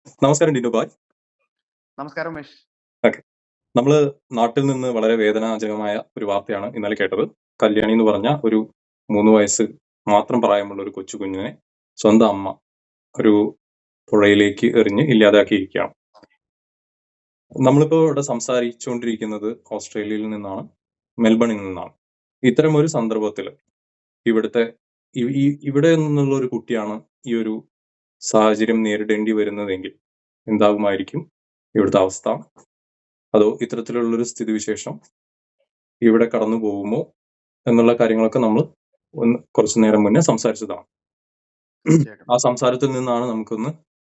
നമസ്കാരം ഡിനു ബായ്. നമസ്കാരം ഉമേഷ്. ഓക്കെ. നമ്മള് നാട്ടിൽ നിന്ന് വളരെ വേദനാജനകമായ ഒരു വാർത്തയാണ് ഇന്നലെ കേട്ടത്. കല്യാണി എന്ന് പറഞ്ഞ ഒരു 3 വയസ്സ് മാത്രം പ്രായമുള്ള ഒരു കൊച്ചു കുഞ്ഞിനെ സ്വന്തം അമ്മ ഒരു പുഴയിലേക്ക് എറിഞ്ഞ് ഇല്ലാതാക്കിയിരിക്കുകയാണ്. നമ്മളിപ്പോ ഇവിടെ സംസാരിച്ചുകൊണ്ടിരിക്കുന്നത് ഓസ്ട്രേലിയയിൽ നിന്നാണ്, മെൽബണിൽ നിന്നാണ്. ഇത്തരം ഒരു സന്ദർഭത്തിൽ ഇവിടുത്തെ ഇവിടെ നിന്നുള്ള ഒരു കുട്ടിയാണ് ഈ ഒരു സാഹചര്യം നേരിടേണ്ടി വരുന്നതെങ്കിൽ എന്താകുമായിരിക്കും ഇവിടുത്തെ അവസ്ഥ? അതോ ഇത്തരത്തിലുള്ളൊരു സ്ഥിതിവിശേഷം ഇവിടെ കടന്നു പോകുമോ എന്നുള്ള കാര്യങ്ങളൊക്കെ നമ്മൾ കുറച്ചു നേരം മുന്നേ സംസാരിച്ചതാണ്. ആ സംസാരത്തിൽ നിന്നാണ് നമുക്കൊന്ന്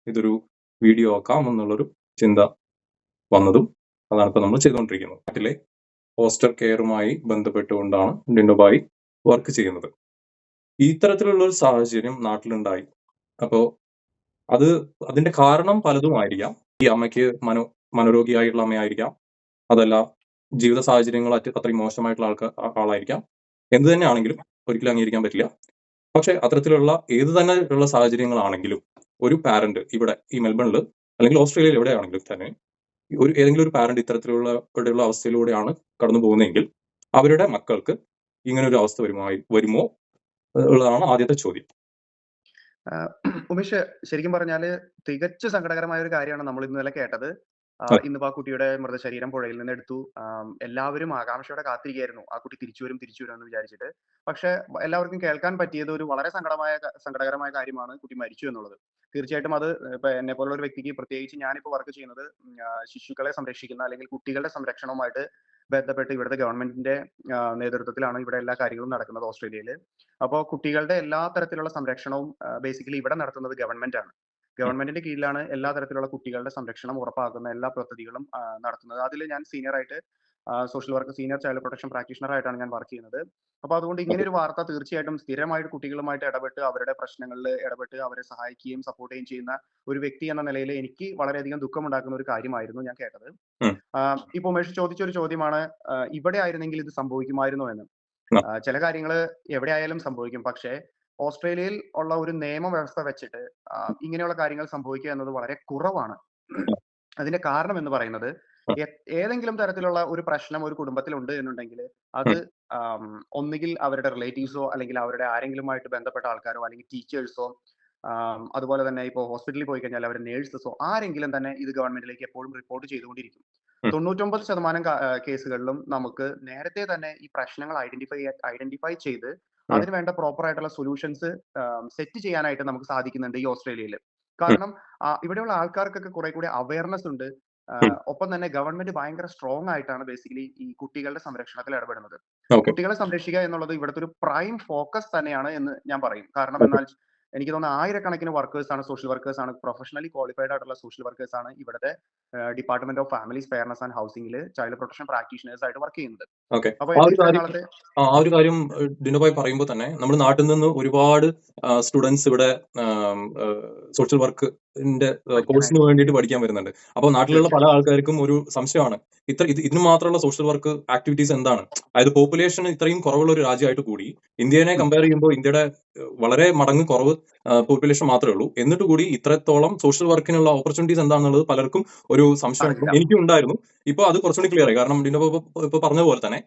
ഇതൊരു വീഡിയോ ആക്കാം എന്നുള്ളൊരു ചിന്ത വന്നതും അതാണ് ഇപ്പൊ നമ്മൾ ചെയ്തുകൊണ്ടിരിക്കുന്നത്. നാട്ടിലെ ഫോസ്റ്റർ കെയറുമായി ബന്ധപ്പെട്ടുകൊണ്ടാണ് ഡിൻഡോബായി വർക്ക് ചെയ്യുന്നത്. ഇത്തരത്തിലുള്ള ഒരു സാഹചര്യം നാട്ടിലുണ്ടായി. അപ്പോ അതിന്റെ കാരണം പലതുമായിരിക്കാം. ഈ അമ്മയ്ക്ക് മനോരോഗിയായിട്ടുള്ള അമ്മയായിരിക്കാം, അതല്ല ജീവിത സാഹചര്യങ്ങൾ അത്രയും മോശമായിട്ടുള്ള ആളായിരിക്കാം. എന്ത് തന്നെ ആണെങ്കിലും ഒരിക്കലും അംഗീകരിക്കാൻ പറ്റില്ല. പക്ഷെ അത്തരത്തിലുള്ള ഏത് തന്നെ ഉള്ള സാഹചര്യങ്ങളാണെങ്കിലും ഒരു പാരന്റ് ഇവിടെ ഈ മെൽബണിൽ അല്ലെങ്കിൽ ഓസ്ട്രേലിയയിൽ എവിടെയാണെങ്കിലും തന്നെ ഏതെങ്കിലും ഒരു പാരന്റ് ഇത്തരത്തിലുള്ള അവസ്ഥയിലൂടെയാണ് കടന്നു പോകുന്നതെങ്കിൽ അവരുടെ മക്കൾക്ക് ഇങ്ങനെ ഒരു അവസ്ഥ വരുമോ ഉള്ളതാണ് ആദ്യത്തെ ചോദ്യം. ഉമേഷ്, ശരിക്കും പറഞ്ഞാല് തികച്ചു സങ്കടകരമായ ഒരു കാര്യമാണ് നമ്മൾ ഇന്നലെ കേട്ടത്. ഇന്നിപ്പോ ആ കുട്ടിയുടെ മൃതശരീരം പുഴയിൽ നിന്ന് എടുത്തു. എല്ലാവരും ആകാംക്ഷയോടെ കാത്തിരിക്കുകയായിരുന്നു ആ കുട്ടി തിരിച്ചു വരും എന്ന് വിചാരിച്ചിട്ട്. പക്ഷെ എല്ലാവർക്കും കേൾക്കാൻ പറ്റിയത് ഒരു വളരെ സങ്കടകരമായ കാര്യമാണ് കുട്ടി മരിച്ചു എന്നുള്ളത്. തീർച്ചയായിട്ടും അത് ഇപ്പൊ എന്നെ പോലുള്ള ഒരു വ്യക്തിക്ക്, പ്രത്യേകിച്ച് ഞാനിപ്പോ വർക്ക് ചെയ്യുന്നത് ശിശുക്കളെ സംരക്ഷിക്കുന്ന അല്ലെങ്കിൽ കുട്ടികളുടെ സംരക്ഷണവുമായിട്ട് ബന്ധപ്പെട്ട് ഇവിടുത്തെ ഗവൺമെന്റിന്റെ നേതൃത്വത്തിലാണ് ഇവിടെ എല്ലാ കാര്യങ്ങളും നടക്കുന്നത് ഓസ്ട്രേലിയയിൽ. അപ്പോൾ കുട്ടികളുടെ എല്ലാ തരത്തിലുള്ള സംരക്ഷണവും ബേസിക്കലി ഇവിടെ നടത്തുന്നത് ഗവൺമെന്റ് ആണ്. ഗവൺമെന്റിന്റെ കീഴിലാണ് എല്ലാ തരത്തിലുള്ള കുട്ടികളുടെ സംരക്ഷണം ഉറപ്പാക്കുന്ന എല്ലാ പദ്ധതികളും നടത്തുന്നത്. അതിൽ ഞാൻ സീനിയർ ചൈൽഡ് പ്രൊട്ടക്ഷൻ പ്രാക്ടീഷണർ ആയിട്ടാണ് ഞാൻ വർക്ക് ചെയ്യുന്നത്. അപ്പൊ അതുകൊണ്ട് ഇങ്ങനെ ഒരു വാർത്ത തീർച്ചയായിട്ടും സ്ഥിരമായിട്ട് കുട്ടികളുമായിട്ട് ഇടപെട്ട് അവരുടെ പ്രശ്നങ്ങളിൽ ഇടപെട്ട് അവരെ സഹായിക്കുകയും സപ്പോർട്ട് ചെയ്യുകയും ചെയ്യുന്ന ഒരു വ്യക്തി എന്ന നിലയിൽ എനിക്ക് വളരെയധികം ദുഃഖമുണ്ടാക്കുന്ന ഒരു കാര്യമായിരുന്നു ഞാൻ കേട്ടത്. ഇപ്പൊ ഉമേഷ് ചോദിച്ചൊരു ചോദ്യമാണ്, ഇവിടെ ആയിരുന്നെങ്കിൽ ഇത് സംഭവിക്കുമായിരുന്നോ എന്ന്. ചില കാര്യങ്ങൾ എവിടെ ആയാലും സംഭവിക്കും. പക്ഷേ ഓസ്ട്രേലിയയിൽ ഉള്ള ഒരു നിയമവ്യവസ്ഥ വെച്ചിട്ട് ഇങ്ങനെയുള്ള കാര്യങ്ങൾ സംഭവിക്കുക എന്നത് വളരെ കുറവാണ്. അതിന്റെ കാരണം എന്ന് പറയുന്നത്, ഏതെങ്കിലും തരത്തിലുള്ള ഒരു പ്രശ്നം ഒരു കുടുംബത്തിൽ ഉണ്ട് എന്നുണ്ടെങ്കിൽ അത് ഒന്നുകിൽ അവരുടെ റിലേറ്റീവ്സോ അല്ലെങ്കിൽ അവരുടെ ആരെങ്കിലുമായിട്ട് ബന്ധപ്പെട്ട ആൾക്കാരോ അല്ലെങ്കിൽ ടീച്ചേഴ്സോ, അതുപോലെ തന്നെ ഇപ്പോൾ ഹോസ്പിറ്റലിൽ പോയി കഴിഞ്ഞാൽ അവരുടെ നേഴ്സസോ ആരെങ്കിലും തന്നെ ഇത് ഗവൺമെന്റിലേക്ക് എപ്പോഴും റിപ്പോർട്ട് ചെയ്തുകൊണ്ടിരിക്കും. 99% കേസുകളിലും നമുക്ക് നേരത്തെ തന്നെ ഈ പ്രശ്നങ്ങൾ ഐഡന്റിഫൈ ചെയ്ത് അതിന് വേണ്ട പ്രോപ്പർ ആയിട്ടുള്ള സൊല്യൂഷൻസ് സെറ്റ് ചെയ്യാനായിട്ട് നമുക്ക് സാധിക്കുന്നുണ്ട് ഈ ഓസ്ട്രേലിയയിൽ. കാരണം ഇവിടെയുള്ള ആൾക്കാർക്കൊക്കെ കുറെ കൂടി അവയർനെസ് ഉണ്ട്. ഒപ്പം തന്നെ ഗവൺമെന്റ് ഭയങ്കര സ്ട്രോങ് ആയിട്ടാണ് ബേസിക്കലി ഈ കുട്ടികളുടെ സംരക്ഷണത്തിൽ ഇടപെടുന്നത്. കുട്ടികളെ സംരക്ഷിക്കുക എന്നുള്ളത് ഇവിടുത്തെ ഒരു പ്രൈം ഫോക്കസ് തന്നെയാണ് എന്ന് ഞാൻ പറയും. കാരണം എന്നാൽ എനിക്ക് തോന്നുന്നു ആയിരക്കണക്കിന് വർക്കേഴ്സ് ആണ്, സോഷ്യൽ വർക്കേഴ്സ് ആണ്, പ്രൊഫഷണലി ക്വാളിഫൈഡ് ആയിട്ടുള്ള സോഷ്യൽ വർക്കേഴ്സ് ആണ് ഇവിടുത്തെ department of families, fairness and ഹൗസിംഗിൽ ചൈൽഡ് പ്രൊട്ടക്ഷൻ പ്രാക്ടീഷണേഴ്സ് ആയിട്ട് വർക്ക് ചെയ്യുന്നത്. അപ്പൊ ആ ഒരു കാര്യം ഡിനോബായി പറയുമ്പോൾ തന്നെ നമ്മുടെ നാട്ടിൽ നിന്ന് ഒരുപാട് സ്റ്റുഡൻസ് ഇവിടെ സോഷ്യൽ വർക്കിന്റെ കോഴ്സിന് വേണ്ടിയിട്ട് പഠിക്കാൻ വരുന്നുണ്ട്. അപ്പോൾ നാട്ടിലുള്ള പല ആൾക്കാർക്കും ഒരു സംശയമാണ്, ഇതിന് മാത്രമുള്ള സോഷ്യൽ വർക്ക് ആക്ടിവിറ്റീസ് എന്താണ്? അതായത് പോപ്പുലേഷൻ ഇത്രയും കുറവുള്ള ഒരു രാജ്യമായിട്ട് കൂടി ഇന്ത്യനെ കമ്പയർ ചെയ്യുമ്പോൾ ഇന്ത്യയുടെ വളരെ മടങ്ങ് കുറവ് പോപ്പുലേഷൻ മാത്രമേ ഉള്ളൂ. എന്നിട്ട് കൂടി ഇത്രത്തോളം സോഷ്യൽ വർക്കിനുള്ള ഓപ്പർച്യൂണിറ്റീസ് എന്താണെന്നുള്ളത് പലർക്കും ഒരു സംശയം എനിക്കും ഉണ്ടായിരുന്നു. ഇപ്പൊ അത് കുറച്ചുകൂടി ക്ലിയർ ആയി. കാരണം ഡിനോ ഇപ്പൊ പറഞ്ഞ പോലെ തന്നെ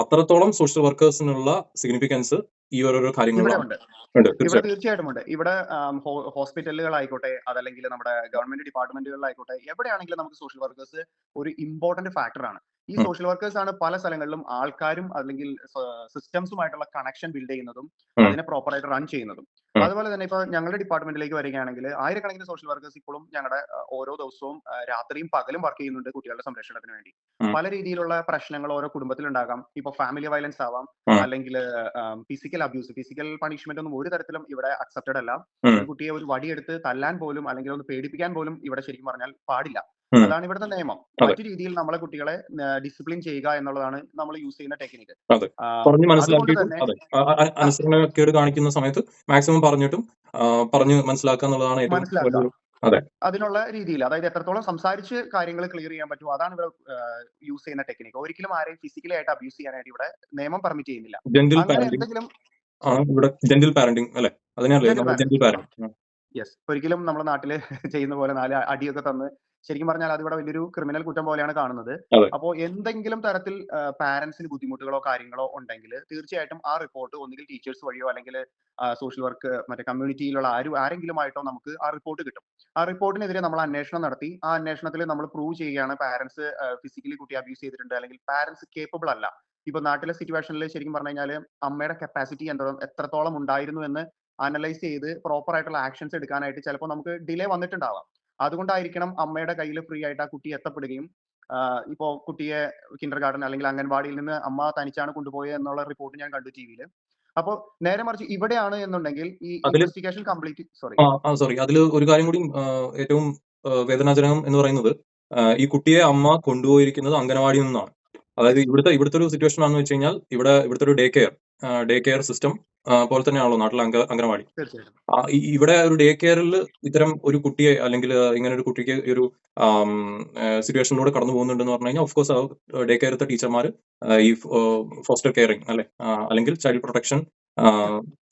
അത്രത്തോളം സോഷ്യൽ വർക്കേഴ്സിനുള്ള സിഗ്നിഫിക്കൻസ് ഈ ഓരോരോ കാര്യങ്ങളിലുണ്ട്. തീർച്ചയായിട്ടും ഉണ്ട്. ഇവിടെ ഹോസ്പിറ്റലുകളായിക്കോട്ടെ, അതല്ലെങ്കിൽ നമ്മുടെ ഗവൺമെന്റ് ഡിപ്പാർട്ട്മെന്റുകളിലായിക്കോട്ടെ, എവിടെയാണെങ്കിലും നമുക്ക് സോഷ്യൽ വർക്കേഴ്സ് ഒരു ഇമ്പോർട്ടന്റ് ഫാക്ടറാണ്. ഈ സോഷ്യൽ വർക്കേഴ്സ് ആണ് പല സ്ഥലങ്ങളിലും ആൾക്കാരും അല്ലെങ്കിൽ സിസ്റ്റംസുമായിട്ടുള്ള കണക്ഷൻ ബിൽഡ് ചെയ്യുന്നതും അതിനെ പ്രോപ്പറായിട്ട് റൺ ചെയ്യുന്നതും. അതുപോലെ തന്നെ ഇപ്പൊ ഞങ്ങളുടെ ഡിപ്പാർട്ട്മെന്റിലേക്ക് വരികയാണെങ്കിൽ ആയിരക്കണക്കിന് സോഷ്യൽ വർക്കേഴ്സ് ഇപ്പോഴും ഞങ്ങളുടെ ഓരോ ദിവസവും രാത്രിയും പകലും വർക്ക് ചെയ്യുന്നുണ്ട് കുട്ടികളുടെ സംരക്ഷണത്തിന് വേണ്ടി. പല രീതിയിലുള്ള പ്രശ്നങ്ങൾ ഓരോ കുടുംബത്തിൽ ഉണ്ടാകാം. ഇപ്പൊ ഫാമിലി വയലൻസ് ആവാം, അല്ലെങ്കിൽ ഫിസിക്കൽ അബ്യൂസ്, ഫിസിക്കൽ പണിഷ്മെന്റ് ഒന്നും ഒരു തരത്തിലും ഇവിടെ അക്സെപ്റ്റഡ് അല്ല. ഒരു കുട്ടിയെ ഒരു വടിയെടുത്ത് തല്ലാൻ പോലും അല്ലെങ്കിൽ ഒന്ന് പേടിപ്പിക്കാൻ പോലും ഇവിടെ ശരിക്കും പറഞ്ഞാൽ പാടില്ല. അതാണ് ഇവിടുത്തെ നിയമം. മറ്റു രീതിയിൽ നമ്മളെ കുട്ടികളെ ഡിസിപ്ലിൻ ചെയ്യുക എന്നുള്ളതാണ് നമ്മൾ യൂസ് ചെയ്യുന്ന ടെക്നിക്ക്. അനുസരണക്കേട് കാണിക്കുന്ന സമയത്ത് മാക്സിമം പറഞ്ഞു മനസ്സിലാക്കുക എന്നുള്ളതാണ് അതിനുള്ള രീതിയിൽ, അതായത് എത്രത്തോളം സംസാരിച്ച് കാര്യങ്ങൾ ക്ലിയർ ചെയ്യാൻ പറ്റുമോ അതാണ് ഇവിടെ യൂസ് ചെയ്യുന്ന ടെക്നിക്ക്. ഒരിക്കലും ആരെയും ഫിസിക്കലി ആയിട്ട് അബ്യൂസ് ചെയ്യാനായിട്ട് ഇവിടെ നിയമം പെർമിറ്റ് ചെയ്യുന്നില്ല. ജെന്റിൽ പാരന്റിംഗ് അല്ലേ? യെസ്. ഒരിക്കലും നമ്മുടെ നാട്ടില് ചെയ്യുന്ന പോലെ 4 അടിയൊക്കെ തന്ന് ശരിക്കും പറഞ്ഞാൽ അതിവിടെ വലിയൊരു ക്രിമിനൽ കുറ്റം പോലെയാണ് കാണുന്നത്. അതെ. അപ്പോ എന്തെങ്കിലും തരത്തിൽ പാരന്റ്സിന് ബുദ്ധിമുട്ടുകളോ കാര്യങ്ങളോ ഉണ്ടെങ്കില് തീർച്ചയായിട്ടും ആ റിപ്പോർട്ട് ഒന്നുകിൽ ടീച്ചേഴ്സ് വഴിയോ അല്ലെങ്കിൽ സോഷ്യൽ വർക്ക് മറ്റേ കമ്മ്യൂണിറ്റിയിലുള്ള ആരെങ്കിലുമായിട്ടോ നമുക്ക് ആ റിപ്പോർട്ട് കിട്ടും. ആ റിപ്പോർട്ടിനെതിരെ നമ്മൾ അന്വേഷണം നടത്തി ആ അന്വേഷണത്തിൽ നമ്മൾ പ്രൂവ് ചെയ്യുകയാണ് പാരന്റ്സ് ഫിസിക്കലി കുട്ടിയെ അബ്യൂസ് ചെയ്തിട്ടുണ്ട് അല്ലെങ്കിൽ പാരന്റ്സ് കേപ്പബിൾ അല്ല. ഇപ്പൊ നാട്ടിലെ സിറ്റുവേഷനിൽ ശരിക്കും പറഞ്ഞു കഴിഞ്ഞാൽ അമ്മയുടെ കപ്പാസിറ്റി എത്രത്തോളം ഉണ്ടായിരുന്നു എന്ന് അനലൈസ് ചെയ്ത് പ്രോപ്പർ ആയിട്ടുള്ള ആക്ഷൻസ് എടുക്കാനായിട്ട് ചിലപ്പോൾ നമുക്ക് ഡിലേ വന്നിട്ടുണ്ടാവാം. അതുകൊണ്ടായിരിക്കണം അമ്മയുടെ കയ്യിൽ ഫ്രീ ആയിട്ട് ആ കുട്ടി എത്തപ്പെടുകയും ഇപ്പോ കുട്ടിയെ കിൻഡർ ഗാർഡൻ അല്ലെങ്കിൽ അംഗൻവാടിയിൽ നിന്ന് അമ്മ തനിച്ചാണ് കൊണ്ടുപോയത് എന്നുള്ള റിപ്പോർട്ട് ഞാൻ കണ്ടു ടിവിയിൽ. അപ്പോ നേരെ മറിച്ച് ഇവിടെയാണ് എന്നുണ്ടെങ്കിൽ ഈ അതില് ഇൻവെസ്റ്റിഗേഷൻ കംപ്ലീറ്റ് സോറി സോറി. അതില് ഒരു കാര്യം കൂടി ഏറ്റവും വേദനാജനകം എന്ന് പറയുന്നത് ഈ കുട്ടിയെ അമ്മ കൊണ്ടുപോയിരിക്കുന്നത് അംഗനവാടിയിൽ നിന്നാണ്. അതായത് ഇവിടുത്തെ ഒരു സിറ്റുവേഷൻ ആണെന്ന് വെച്ച് കഴിഞ്ഞാൽ ഇവിടുത്തെ ഒരു ഡേ കെയർ സിസ്റ്റം പോലെ തന്നെയാണല്ലോ നാട്ടിലെ അംഗനവാടി. തീർച്ചയായിട്ടും ഇവിടെ ഒരു ഡേ കെയറിൽ ഇത്തരം ഒരു കുട്ടിയെ അല്ലെങ്കിൽ ഇങ്ങനെ ഒരു കുട്ടിക്ക് ഈ ഒരു സിറ്റുവേഷനിലൂടെ കടന്നു പോകുന്നുണ്ടെന്ന് പറഞ്ഞു കഴിഞ്ഞാൽ ഓഫ്കോഴ്സ് ഡേ കെയറത്തെ ടീച്ചർമാർ ഈ ഫോസ്റ്റർ കെയറിംഗ് അല്ലെ അല്ലെങ്കിൽ ചൈൽഡ് പ്രൊട്ടക്ഷൻ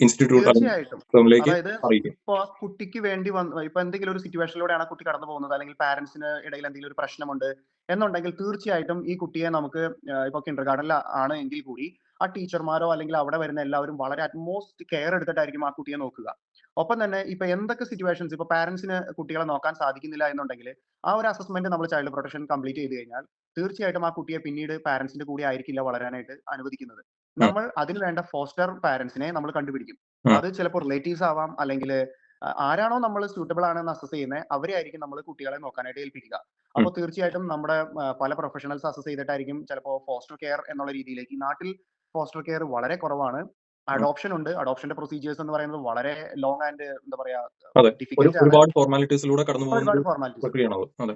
ഇൻസ്റ്റിറ്റ്യൂട്ട് തീർച്ചയായിട്ടും അല്ലെങ്കിൽ അതായത് അറിയിക്കും. ഇപ്പൊ ആ കുട്ടിക്ക് വേണ്ടി ഇപ്പൊ എന്തെങ്കിലും ഒരു സിറ്റുവേഷനിലൂടെയാണ് ആ കുട്ടി കടന്നു പോകുന്നത് അല്ലെങ്കിൽ പാരന്റ്സിന് ഇടയിൽ എന്തെങ്കിലും ഒരു പ്രശ്നമുണ്ട് എന്നുണ്ടെങ്കിൽ തീർച്ചയായിട്ടും ഈ കുട്ടിയെ നമുക്ക് ഇപ്പൊ കിൻഡർ ഗാർഡനിൽ ആണ് എങ്കിൽ കൂടി ആ ടീച്ചർമാരോ അല്ലെങ്കിൽ അവിടെ വരുന്ന എല്ലാവരും വളരെ അറ്റ്മോസ്റ്റ് കെയർ എടുത്തിട്ടായിരിക്കും ആ കുട്ടിയെ നോക്കുക. ഒപ്പം തന്നെ ഇപ്പൊ എന്തൊക്കെ സിറ്റുവേഷൻസ് ഇപ്പൊ പാരന്റ്സിന് കുട്ടികളെ നോക്കാൻ സാധിക്കുന്നില്ല എന്നുണ്ടെങ്കിൽ ആ ഒരു അസസ്മെന്റ് നമ്മൾ ചൈൽഡ് പ്രൊട്ടക്ഷൻ കംപ്ലീറ്റ് ചെയ്ത് കഴിഞ്ഞാൽ തീർച്ചയായിട്ടും ആ കുട്ടിയെ പിന്നീട് പാരന്റ്സിന്റെ കൂടെ ആയിരിക്കില്ല വളരാനായിട്ട് അനുവദിക്കുന്നത്. ഉം, നമ്മൾ അതിന് വേണ്ട ഫോസ്റ്റർ പാരന്റ്സിനെ നമ്മൾ കണ്ടുപിടിക്കും. ഉം, അത് ചിലപ്പോൾ റിലേറ്റീവ്സ് ആവാം അല്ലെങ്കിൽ ആരാണോ നമ്മൾ സ്യൂട്ടബിൾ ആണെന്ന് അസസ് ചെയ്യുന്നത് അവരെ ആയിരിക്കും നമ്മൾ കുട്ടികളെ നോക്കാനായിട്ട് ഏൽപ്പിക്കുക. ഉം, അപ്പോൾ തീർച്ചയായിട്ടും നമ്മുടെ പല പ്രൊഫഷണൽസ് അസസ് ചെയ്തിട്ടായിരിക്കും ചിലപ്പോൾ ഫോസ്റ്റർ കെയർ എന്നുള്ള രീതിയിലേക്ക്. ഈ നാട്ടിൽ ഫോസ്റ്റർ കെയർ വളരെ കുറവാണ്. ഉം. അഡോപ്ഷൻ ഉണ്ട്. അഡോപ്ഷന്റെ പ്രൊസീജിയേഴ്സ് എന്ന് പറയുന്നത് വളരെ ലോങ് ആൻഡ് എന്താ പറയാ അതെ. ഡിഫിക്കൽട്ട് ആണ്. ഒരുപാട് ഫോർമാലിറ്റീസിലൂടെ കടന്നു പോകുന്ന ഒരുപാട് ഒരു ഫോർമാലിറ്റീസ് ഉണ്ട്. പ്രക്രിയയാണത്. അതെ.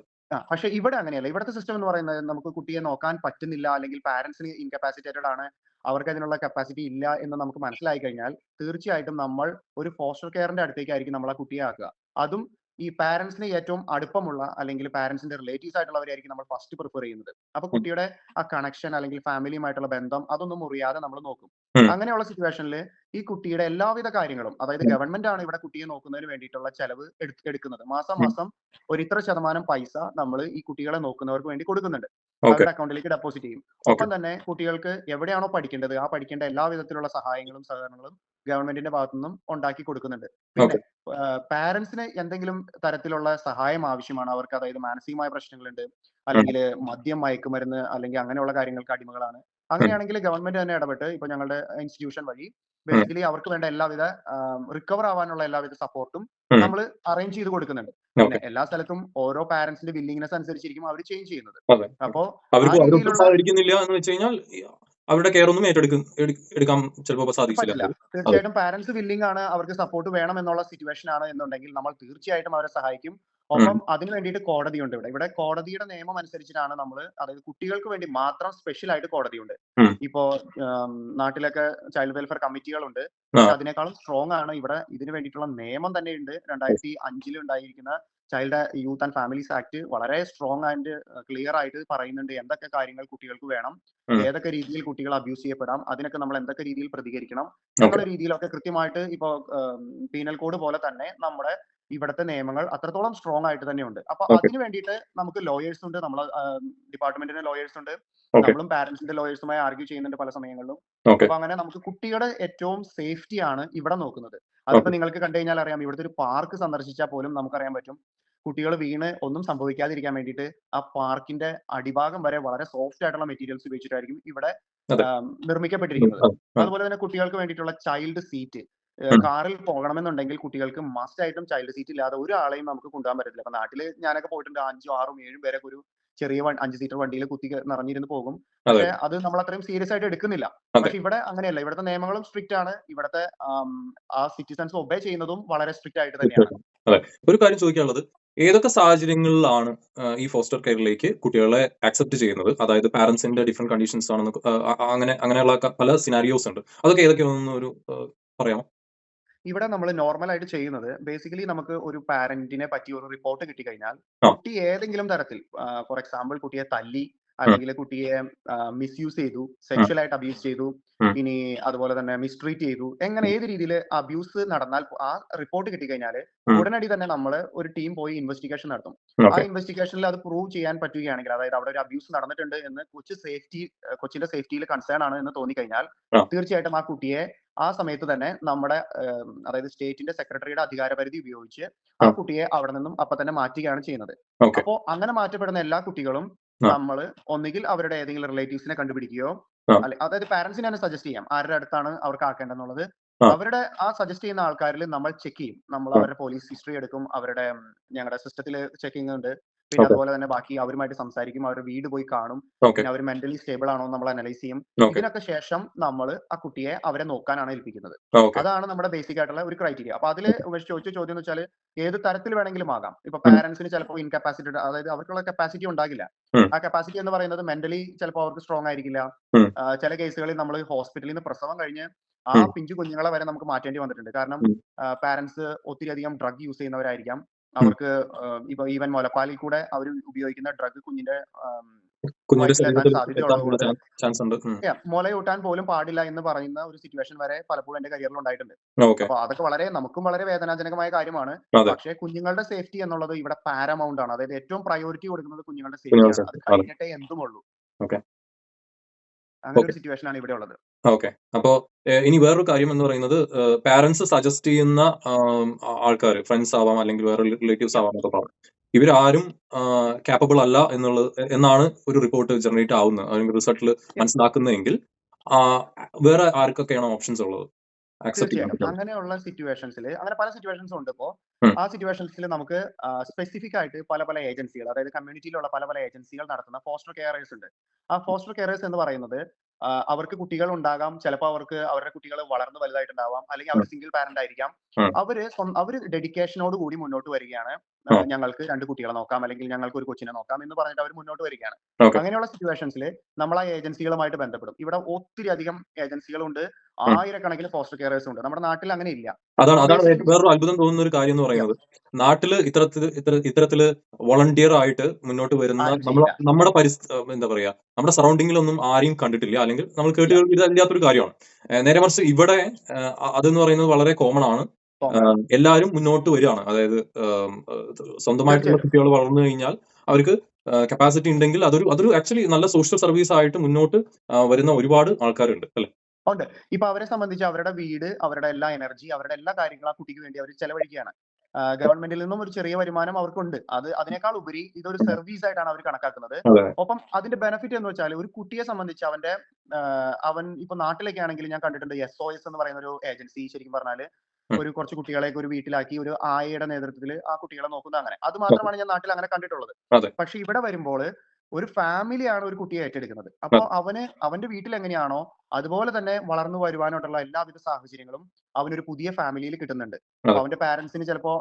പക്ഷെ ഇവിടെ അങ്ങനെയല്ല. ഇവിടുത്തെ സിസ്റ്റം എന്ന് പറയുന്നത് നമുക്ക് കുട്ടിയെ നോക്കാൻ പറ്റുന്നില്ല അല്ലെങ്കിൽ പാരന്റ്സിന് ഇൻകപ്പാസിറ്റേറ്റഡ് ആണ്. അവർക്ക് അതിനുള്ള കപ്പാസിറ്റി ഇല്ല എന്ന് നമുക്ക് മനസ്സിലായി കഴിഞ്ഞാൽ തീർച്ചയായിട്ടും നമ്മൾ ഒരു ഫോസ്റ്റർ കെയറിന്റെ അടുത്തേക്കായിരിക്കും നമ്മൾ ആ കുട്ടിയെ ആക്കുക. അതും ഈ പാരന്റ്സിന് ഏറ്റവും അടുപ്പമുള്ള അല്ലെങ്കിൽ പാരന്റ്സിന്റെ റിലേറ്റീവ്സ് ആയിട്ടുള്ളവരെയായിരിക്കും നമ്മൾ ഫസ്റ്റ് പ്രിഫർ ചെയ്യുന്നത്. അപ്പൊ ഉം, കുട്ടിയുടെ ആ കണക്ഷൻ അല്ലെങ്കിൽ ഫാമിലിയുമായിട്ടുള്ള ബന്ധം അതൊന്നും മുറിയാതെ നമ്മൾ നോക്കും. ഉം, അങ്ങനെയുള്ള സിറ്റുവേഷനിൽ ഈ കുട്ടിയുടെ എല്ലാവിധ കാര്യങ്ങളും അതായത് ഉം, ഗവൺമെന്റ് ആണ് ഇവിടെ കുട്ടിയെ നോക്കുന്നതിന് വേണ്ടിയിട്ടുള്ള ചെലവ് എടുക്കുന്നത്. മാസം ഉം. മാസം ഒരു ഇത്ര ശതമാനം പൈസ നമ്മൾ ഈ കുട്ടികളെ നോക്കുന്നവർക്ക് വേണ്ടി കൊടുക്കുന്നുണ്ട്. ഓക്കെ. അവരുടെ അക്കൗണ്ടിലേക്ക് ഡെപ്പോസിറ്റ് ചെയ്യും. ഓക്കെ. ഒപ്പം തന്നെ കുട്ടികൾക്ക് എവിടെയാണോ പഠിക്കേണ്ടത് ആ പഠിക്കേണ്ട എല്ലാ വിധത്തിലുള്ള സഹായങ്ങളും സഹകരണങ്ങളും ഗവൺമെന്റിന്റെ ഭാഗത്തു നിന്നും ഉണ്ടാക്കി കൊടുക്കുന്നുണ്ട്. പിന്നെ ഓക്കെ. പാരന്റ്സിന് എന്തെങ്കിലും തരത്തിലുള്ള സഹായം ആവശ്യമാണ്. അവർക്ക് അതായത് മാനസികമായ പ്രശ്നങ്ങളുണ്ട് ഉം, അല്ലെങ്കിൽ മദ്യം മയക്കുമരുന്ന് അല്ലെങ്കിൽ അങ്ങനെയുള്ള കാര്യങ്ങൾക്ക് അടിമകളാണ്. ഉം, അങ്ങനെയാണെങ്കിൽ ഗവൺമെന്റ് തന്നെ ഇടപെട്ട് ഇപ്പൊ ഞങ്ങളുടെ ഇൻസ്റ്റിറ്റ്യൂഷൻ വഴി ഉം, ബേസിക്കലി അവർക്ക് വേണ്ട എല്ലാവിധ റിക്കവർ ആവാനുള്ള എല്ലാവിധ സപ്പോർട്ടും ഉം. നമ്മൾ അറേഞ്ച് ചെയ്ത് കൊടുക്കുന്നുണ്ട്. പിന്നെ ഓക്കെ. എല്ലാ സ്ഥലത്തും ഓരോ പാരന്റ്സിന്റെ വില്ലിങ്നെസ് അനുസരിച്ചിരിക്കും അവർ ചേഞ്ച് ചെയ്യുന്നത്. അതെ. അപ്പോ ആ അവരൊട്ടും രീതിയിലുള്ള സഹകരിക്കുന്നില്ല എന്ന് വെച്ച് കഴിഞ്ഞാൽ അവരുടെ കെയർ ഒന്നും എടുക്കാൻ ചിലപ്പോൾ സാധിച്ചില്ല പറ്റില്ല. അവർക്ക്. അതെ. തീർച്ചയായിട്ടും പാരന്റ്സ് വില്ലിങ് ആണ്. അവർക്ക് സപ്പോർട്ട് വേണം എന്നുള്ള സിറ്റുവേഷൻ ആണ് എന്നുണ്ടെങ്കിൽ നമ്മൾ തീർച്ചയായിട്ടും അവരെ സഹായിക്കും. ഉം, ഒപ്പം അതിന് വേണ്ടിയിട്ട് കോടതിയുണ്ട് ഇവിടെ. ഇവിടെ കോടതിയുടെ നിയമം അനുസരിച്ചിട്ടാണ് നമ്മൾ അതായത് കുട്ടികൾക്ക് വേണ്ടി മാത്രം സ്പെഷ്യൽ ആയിട്ട് കോടതിയുണ്ട്. ഉം. ഇപ്പോ നാട്ടിലൊക്കെ ചൈൽഡ് വെൽഫെയർ കമ്മിറ്റികളുണ്ട്. ആ. പക്ഷെ അതിനേക്കാളും സ്ട്രോങ് ആണ് ഇവിടെ ഇതിന് വേണ്ടിയിട്ടുള്ള നിയമം തന്നെയുണ്ട്. 2005 ഉണ്ടായിരിക്കുന്ന child youth and families act വളരെ സ്ട്രോങ് ആൻഡ് ക്ലിയർ ആയിട്ട് പറയുന്നുണ്ട് എന്തൊക്കെ കാര്യങ്ങൾ കുട്ടികൾക്ക് വേണം, ഉം. ഏതൊക്കെ രീതിയിൽ കുട്ടികൾ അബ്യൂസ് ചെയ്യപ്പെടാം, അതിനൊക്കെ നമ്മൾ എന്തൊക്കെ രീതിയിൽ പ്രതികരിക്കണം ഓക്കെ. എന്നുള്ള രീതിയിലൊക്കെ കൃത്യമായിട്ട് ഇപ്പോ പീനൽ കോഡ് പോലെ തന്നെ നമ്മുടെ ഇവിടുത്തെ നിയമങ്ങൾ അത്രത്തോളം സ്ട്രോങ് ആയിട്ട് തന്നെയുണ്ട്. അപ്പൊ ഓക്കെ. അതിന് വേണ്ടിയിട്ട് നമുക്ക് ലോയേഴ്സ് ഉണ്ട്. നമ്മളെ ഡിപ്പാർട്ട്മെന്റിന് ലോയേഴ്സ് ഉണ്ട്. ഓക്കെ. നമ്മളും പാരന്റ്സിന്റെ ലോയേഴ്സുമായി ആർഗ്യൂ ചെയ്യുന്നുണ്ട് പല സമയങ്ങളിലും. ഓക്കെ. അപ്പൊ അങ്ങനെ നമുക്ക് കുട്ടിയുടെ ഏറ്റവും സേഫ്റ്റി ആണ് ഇവിടെ നോക്കുന്നത്. അതിപ്പോ ഓക്കെ. നിങ്ങൾക്ക് കണ്ടു കഴിഞ്ഞാൽ അറിയാം ഇവിടുത്തെ ഒരു പാർക്ക് സന്ദർശിച്ചാൽ പോലും നമുക്കറിയാൻ പറ്റും കുട്ടികൾ വീണ് ഒന്നും സംഭവിക്കാതിരിക്കാൻ വേണ്ടിയിട്ട് ആ പാർക്കിന്റെ അടിഭാഗം വരെ വളരെ സോഫ്റ്റ് ആയിട്ടുള്ള മെറ്റീരിയൽസ് ഉപയോഗിച്ചിട്ടായിരിക്കും ഇവിടെ അതെ. നിർമ്മിക്കപ്പെട്ടിരിക്കുന്നത്. ആ. ആ. അതുപോലെ തന്നെ കുട്ടികൾക്ക് വേണ്ടിയിട്ടുള്ള ചൈൽഡ് സീറ്റ് ഉം. കാറിൽ പോകണമെന്നുണ്ടെങ്കിൽ കുട്ടികൾക്ക് മസ്റ്റ് ആയിട്ടും ചൈൽഡ് സീറ്റ് ഇല്ലാതെ ഒരാളെയും നമുക്ക് കൊണ്ടുപോകാൻ പറ്റത്തില്ല. അപ്പൊ നാട്ടില് ഞാനൊക്കെ പോയിട്ടുണ്ട് 5ഉം 6ഉം 7ഉം പേരൊക്കെ ഒരു ചെറിയ 5 സീറ്റർ വണ്ടിയിൽ നിറഞ്ഞിരുന്ന് പോകും. അതെ. പക്ഷെ അത് നമ്മൾ അത്രയും സീരിയസ് ആയിട്ട് എടുക്കുന്നില്ല. അതെ. പക്ഷെ ഇവിടെ അങ്ങനെയല്ല. ഇവിടുത്തെ നിയമങ്ങളും സ്ട്രിക്റ്റ് ആണ്. ഇവിടുത്തെ ആ സിറ്റിസൺസ് ഒബേ ചെയ്യുന്നതും വളരെ സ്ട്രിക്റ്റ് ആയിട്ട് തന്നെയാണ്. തീർച്ചയായിട്ടും. അതെ. ഒരു കാര്യം ചോദിക്കാനുള്ളത് ഏതൊക്കെ സാഹചര്യങ്ങളിലാണ് ഈ ഫോസ്റ്റർ കെയറിലേക്ക് കുട്ടികളെ അക്സെപ്റ്റ് ചെയ്യുന്നത്? അതായത് പാരന്റ്സിന്റെ ഡിഫറെന്റ് കണ്ടീഷൻസ് ആണെന്ന് അങ്ങനെയുള്ള പല സിനാരിയോസ് ഉണ്ട്. അതൊക്കെ ഏതൊക്കെയാണെന്ന് ഒരു പറയാമോ? ഇവിടെ നമ്മൾ നോർമൽ ആയിട്ട് ചെയ്യുന്നത് ബേസിക്കലി നമുക്ക് ഒരു പാരന്റിനെ പറ്റി ഒരു റിപ്പോർട്ട് കിട്ടിക്കഴിഞ്ഞാൽ ആ. കുട്ടി ഏതെങ്കിലും തരത്തിൽ ഫോർ എക്സാമ്പിൾ കുട്ടിയെ തല്ലി അല്ലെങ്കിൽ കുട്ടിയെ മിസ്യൂസ് ചെയ്തു, സെക്ഷൽ ആയിട്ട് അബ്യൂസ് ചെയ്തു, ഉം. ഇനി അതുപോലെ തന്നെ മിസ്ട്രീറ്റ് ചെയ്തു, എങ്ങനെ ഏത് രീതിയിൽ അബ്യൂസ് നടന്നാൽ ആ റിപ്പോർട്ട് കിട്ടിക്കഴിഞ്ഞാൽ ഉം. ഉടനടി തന്നെ നമ്മൾ ഒരു ടീം പോയി ഇൻവെസ്റ്റിഗേഷൻ നടത്തും. ആ ഓക്കെ. ഇൻവെസ്റ്റിഗേഷനിൽ അത് പ്രൂവ് ചെയ്യാൻ പറ്റുകയാണെങ്കിൽ, അതായത് അവിടെ ഒരു അബ്യൂസ് നടന്നിട്ടുണ്ട് എന്ന് കൊച്ചിന്റെ സേഫ്റ്റിയിൽ കൺസേൺ ആണ് എന്ന് തോന്നിക്കഴിഞ്ഞാൽ ആ. തീർച്ചയായിട്ടും ആ കുട്ടിയെ ആ സമയത്ത് തന്നെ നമ്മുടെ അതായത് സ്റ്റേറ്റിന്റെ സെക്രട്ടറിയുടെ അധികാരപരിധി ഉപയോഗിച്ച് ആ ആ. കുട്ടിയെ അവിടെ നിന്നും അപ്പൊ തന്നെ മാറ്റുകയാണ് ചെയ്യുന്നത്. ഓക്കെ. അപ്പോ അങ്ങനെ മാറ്റപ്പെടുന്ന എല്ലാ കുട്ടികളും ആ. നമ്മൾ ഒന്നുകിൽ അവരുടെ ഏതെങ്കിലും റിലേറ്റീവ്സിനെ കണ്ടുപിടിക്കുകയോ, ആ. അതായത് പാരന്റ്സിനെ തന്നെ സജസ്റ്റ് ചെയ്യാം ആരുടെ അടുത്താണ് അവർക്ക് ആക്കേണ്ടതെന്നുള്ളത്. ആ. അവരുടെ ആ സജസ്റ്റ് ചെയ്യുന്ന ആൾക്കാരിൽ നമ്മൾ ചെക്ക് ചെയ്യും. നമ്മൾ ആ. അവരുടെ പോലീസ് ഹിസ്റ്ററി എടുക്കും, അവരുടെ ഞങ്ങളുടെ സിസ്റ്റത്തിൽ ചെക്കിംഗ് ഉണ്ട്. പിന്നെ ഓക്കെ. അതുപോലെ തന്നെ ബാക്കി അവരുമായിട്ട് സംസാരിക്കും, അവരുടെ വീട് പോയി കാണും, ഓക്കെ. പിന്നെ അവർ മെന്റലി സ്റ്റേബിൾ ആണോ എന്ന് നമ്മൾ അനലൈസ് ചെയ്യും. ഓക്കെ. ഇതിനൊക്കെ ശേഷം നമ്മൾ ആ കുട്ടിയെ അവരെ നോക്കാനാണ് ഏൽപ്പിക്കുന്നത്. ഓക്കെ. അതാണ് നമ്മുടെ ബേസിക് ആയിട്ടുള്ള ഒരു ക്രൈറ്റീരിയ. അപ്പൊ അതിൽ ചോദിച്ച ചോദ്യം എന്ന് വെച്ചാൽ ഏത് തരത്തിൽ വേണമെങ്കിലും ആകാം. ഇപ്പൊ ഉം. പാരന്റ്സിന് ചിലപ്പോൾ ഇൻകപ്പാസിറ്റഡ്, അതായത് അവർക്കുള്ള കപ്പാസിറ്റി ഉണ്ടാകില്ല. ഉം. ആ കപ്പാസിറ്റി എന്ന് പറയുന്നത് മെന്റലി ചിലപ്പോൾ അവർക്ക് സ്ട്രോങ് ആയിരിക്കില്ല. ഉം. ചില കേസുകളിൽ നമ്മൾ ഹോസ്പിറ്റലിൽ നിന്ന് പ്രസവം കഴിഞ്ഞ് ആ ഉം. പിഞ്ചു കുഞ്ഞുങ്ങളെ വരെ നമുക്ക് മാറ്റേണ്ടി വന്നിട്ടുണ്ട്. കാരണം ഉം. പാരന്റ്സ് ഒത്തിരി അധികം ഡ്രഗ് യൂസ് ചെയ്യുന്നവരായിരിക്കാം. ഉം. അവർക്ക് ഇപ്പൊ ഈവൻ മുലപ്പാലിൽ കൂടെ അവർ ഉപയോഗിക്കുന്ന ഡ്രഗ് കുഞ്ഞിന്റെ കുഞ്ഞിന്റെ വയറ്റിലെത്താൻ ശരീരത്തിൽ എത്താനുള്ള സാധ്യതയുള്ളതുകൊണ്ട് ചാൻസ് ഉണ്ട്. മുലയൂട്ടാൻ പോലും പാടില്ല എന്ന് പറയുന്ന ഒരു സിറ്റുവേഷൻ വരെ പലപ്പോഴും എന്റെ കരിയറിൽ ഉണ്ടായിട്ടുണ്ട്. ഓക്കെ. അപ്പൊ അതൊക്കെ നമുക്കും വളരെ വേദനാജനകമായ കാര്യമാണ്. അതെ. പക്ഷേ കുഞ്ഞുങ്ങളുടെ സേഫ്റ്റി എന്നുള്ളത് ഇവിടെ പാരമൗണ്ട് ആണ്. അതായത് ഏറ്റവും പ്രയോറിറ്റി കൊടുക്കുന്നത് കുഞ്ഞുങ്ങളുടെ കുഞ്ഞുങ്ങളുടെ സേഫ്റ്റിയാണ്. അത് സേഫ്റ്റി. അതെ. കഴിഞ്ഞിട്ടേ എന്തുമുള്ളൂ. ഓക്കെ. അങ്ങനെ ഓക്കെ. ഒരു സിറ്റുവേഷൻ ആണ് ഇവിടെ ഉള്ളത്. ഓക്കെ. അപ്പോ ഇനി വേറൊരു കാര്യം എന്ന് പറയുന്നത് പാരന്റ്സ് സജസ്റ്റ് ചെയ്യുന്ന ആൾക്കാർ ഫ്രണ്ട്സ് ആവാം അല്ലെങ്കിൽ വേറെ റിലേറ്റീവ്സ് ആവാം എന്നൊക്കെ പറഞ്ഞു. ഇവരാരും കാപ്പബിൾ അല്ല എന്നാണ് ഒരു റിപ്പോർട്ട് ജനറേറ്റ് ആവുന്നത് അല്ലെങ്കിൽ റിസൾട്ടിൽ മനസ്സിലാക്കുന്നതെങ്കിൽ വേറെ ആർക്കൊക്കെയാണ് ഓപ്ഷൻസ് ഉള്ളത് ആക്സെപ്റ്റ് ചെയ്യാൻ തീർച്ചയായിട്ടും പറ്റും? അങ്ങനെയുള്ള സിറ്റുവേഷൻസിൽ, അങ്ങനെ പല സിറ്റുവേഷൻസും ഉണ്ട്. ഇപ്പോ ഉം. ആ സിറ്റുവേഷൻസിൽ നമുക്ക് സ്പെസിഫിക് ആയിട്ട് പല ഏജൻസികൾ, അതായത് കമ്മ്യൂണിറ്റിയിലുള്ള പല ഏജൻസികൾ നടത്തുന്ന ഫോസ്റ്റർ കെയറേഴ്സ് ഉണ്ട്. ആ ഫോസ്റ്റർ കെയറേഴ്സ് എന്ന് പറയുന്നത് അവർക്ക് കുട്ടികൾ ഉണ്ടാകാം, ചിലപ്പോൾ അവർക്ക് അവരുടെ കുട്ടികൾ വളർന്നു വലുതായിട്ടുണ്ടാവാം, അല്ലെങ്കിൽ അവർ സിംഗിൾ പാരന്റ് ആയിരിക്കാം. ഉം. അവര് ഡെഡിക്കേഷനോട് കൂടി മുന്നോട്ട് വരികയാണ്. ഞങ്ങൾക്ക് 2 കുട്ടികളെ നോക്കാം, അല്ലെങ്കിൽ ഞങ്ങൾക്ക് ഒരു കൊച്ചിനെ നോക്കാം എന്ന് പറഞ്ഞിട്ട് അവർ മുന്നോട്ട് വരികയാണ്. ഓക്കെ. അങ്ങനെയുള്ള സിറ്റുവേഷൻസിൽ നമ്മൾ ആ ഏജൻസികളുമായിട്ട് ബന്ധപ്പെടും. ഇവിടെ ഒത്തിരി അധികം ഏജൻസികളുണ്ട്, ഉം. ആയിരക്കണക്കിന് ഫോസ്റ്റർ കെയറേഴ്സ് ഉണ്ട്. നമ്മുടെ നാട്ടിൽ അങ്ങനെ ഇല്ല. അതാണ് basically വേറൊരു അത്ഭുതം തോന്നുന്ന ഒരു കാര്യം എന്ന് പറയുന്നത്, നാട്ടില് ഇത്തരത്തില് വോളണ്ടിയർ ആയിട്ട് മുന്നോട്ട് വരുന്ന ആരും ചെയ്യില്ല. നമ്മുടെ എന്താ പറയാ, നമ്മുടെ സറൗണ്ടിങ്ങിലൊന്നും ആരെയും കണ്ടിട്ടില്ല, അല്ലെങ്കിൽ നമ്മൾ കേട്ടില്ലാത്തൊരു കാര്യമാണ്. നേരെ മറിച്ച് ഇവിടെ അതെന്ന് പറയുന്നത് വളരെ കോമൺ ആണ്. എല്ലാവരും മുന്നോട്ട് വരികയാണ്. അതായത് സ്വന്തമായിട്ടുള്ള തീർച്ചയായിട്ടും. കുട്ടികൾ വളർന്നു കഴിഞ്ഞാൽ അവർക്ക് കപ്പാസിറ്റി ഉണ്ടെങ്കിൽ അതൊരു ആക്ച്വലി നല്ല സോഷ്യൽ സർവീസ് ആയിട്ട് മുന്നോട്ട് വരുന്ന ഒരുപാട് ആൾക്കാരുണ്ട് അല്ലെ? ഉണ്ട്. ഇപ്പൊ അവരെ സംബന്ധിച്ച് അവരുടെ വീട്, അവരുടെ എല്ലാ എനർജി, അവരുടെ എല്ലാ കാര്യങ്ങളും ആ കുട്ടിക്ക് വേണ്ടി അവർ ചെലവഴിക്കുകയാണ്. ഗവൺമെന്റിൽ നിന്നും ഒരു ചെറിയ വരുമാനം അവർക്കുണ്ട്. അതിനേക്കാൾ ഉപരി ഇതൊരു സർവീസ് ആയിട്ടാണ് അവർ കണക്കാക്കുന്നത്. അതെ. ഒപ്പം അതിന്റെ ബെനിഫിറ്റ് എന്ന് വെച്ചാൽ ഒരു കുട്ടിയെ സംബന്ധിച്ച് അവൻ ഇപ്പൊ നാട്ടിലൊക്കെ ആണെങ്കിൽ ഞാൻ കണ്ടിട്ടുണ്ട് SOS എന്ന് പറയുന്ന ഒരു ഏജൻസി. ശരിക്കും പറഞ്ഞാല് ഒരു കുറച്ച് കുട്ടികളെയൊക്കെ ഒരു വീട്ടിലാക്കി ഒരു ആയയുടെ നേതൃത്വത്തിൽ ആ കുട്ടികളെ നോക്കുന്നത്. അങ്ങനെ അത് മാത്രമാണ് ഞാൻ നാട്ടിൽ അങ്ങനെ കണ്ടിട്ടുള്ളത്. അതെ. പക്ഷെ ഇവിടെ വരുമ്പോൾ ഒരു ഫാമിലിയാണ് ഒരു കുട്ടിയെ ഏറ്റെടുക്കുന്നത്. അപ്പൊ അവന്റെ വീട്ടിൽ എങ്ങനെയാണോ അതുപോലെ തന്നെ വളർന്നു വരുവാനായിട്ടുള്ള എല്ലാവിധ സാഹചര്യങ്ങളും അവനൊരു പുതിയ ഫാമിലിയിൽ കിട്ടുന്നുണ്ട്. അപ്പൊ അവന്റെ പാരന്റ്സ് ചിലപ്പോ